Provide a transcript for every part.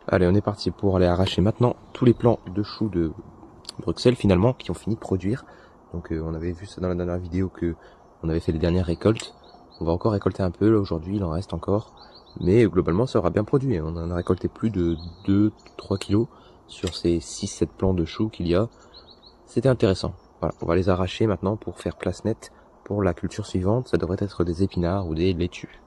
Allez, on est parti pour aller arracher maintenant tous les plants de choux de Bruxelles finalement qui ont fini de produire. Donc on avait vu ça dans la dernière vidéo que on avait fait les dernières récoltes. On va encore récolter un peu, là aujourd'hui il en reste encore. Mais globalement ça aura bien produit. On en a récolté plus de 2-3 kilos sur ces 6-7 plants de choux qu'il y a. C'était intéressant. Voilà, on va les arracher maintenant pour faire place nette pour la culture suivante. Ça devrait être des épinards ou des laitues.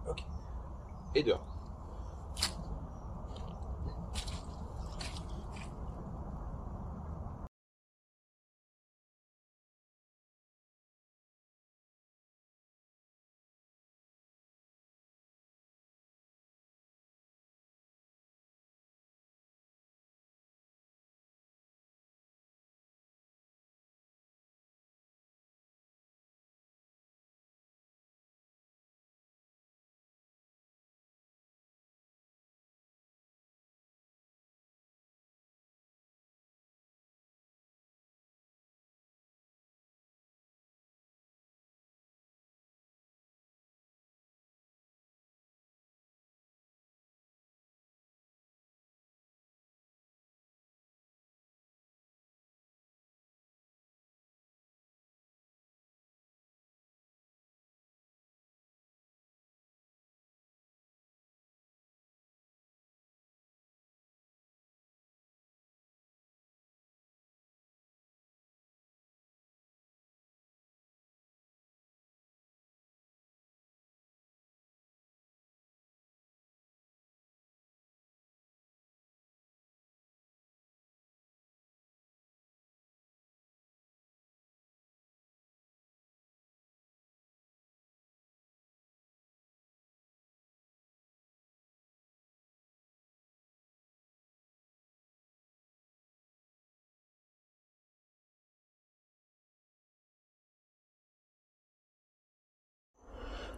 Ok. Et dehors.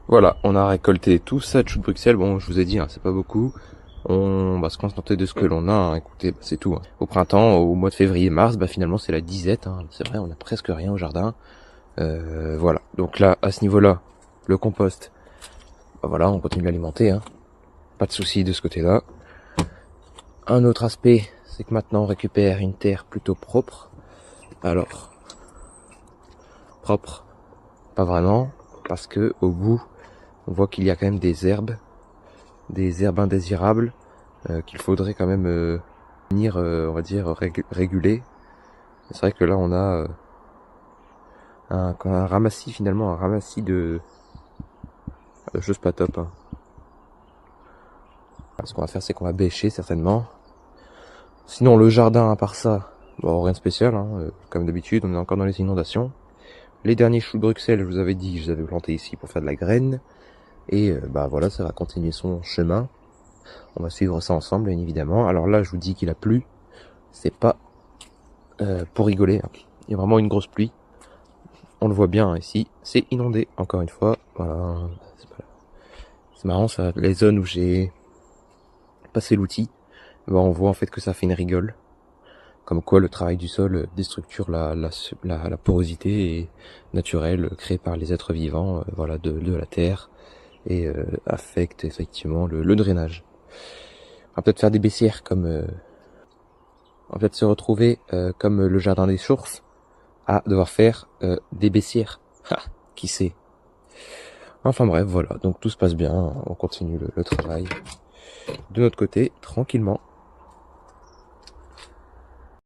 Voilà, on a récolté tout ça de choux de Bruxelles. Bon, je vous ai dit, hein, c'est pas beaucoup. On va se contenter de ce que l'on a. Hein. Écoutez, bah, c'est tout. Hein. Au printemps, au mois de février-mars, bah finalement c'est la disette. Hein. C'est vrai, on a presque rien au jardin. Voilà. Donc là, à ce niveau-là, le compost, bah voilà, on continue d'alimenter. Hein. Pas de souci de ce côté-là. Un autre aspect, c'est que maintenant on récupère une terre plutôt propre. Alors, propre, pas vraiment, parce que au bout, on voit qu'il y a quand même des herbes indésirables qu'il faudrait quand même venir, on va dire, réguler. C'est vrai que là on a un ramassis finalement, un ramassis de choses pas top. Hein. Ce qu'on va faire, c'est qu'on va bêcher certainement. Sinon le jardin, à part ça, bon, rien de spécial, hein, comme d'habitude, on est encore dans les inondations. Les derniers choux de Bruxelles, je vous avais dit, je les avais plantés ici pour faire de la graine. Et bah voilà, ça va continuer son chemin. On va suivre ça ensemble, bien évidemment. Alors là, je vous dis qu'il a plu. C'est pas pour rigoler. Hein. Il y a vraiment une grosse pluie. On le voit bien hein, ici. C'est inondé, encore une fois. Voilà. C'est marrant ça. Les zones où j'ai passé l'outil, bah, on voit en fait que ça fait une rigole. Comme quoi le travail du sol déstructure la porosité naturelle créée par les êtres vivants voilà, de la terre et affecte effectivement le drainage. On va peut-être faire des baissières comme... on va peut-être se retrouver comme le jardin des sources à devoir faire des baissières. Ha, qui sait. Enfin bref, voilà. Donc tout se passe bien. On continue le travail de notre côté, tranquillement.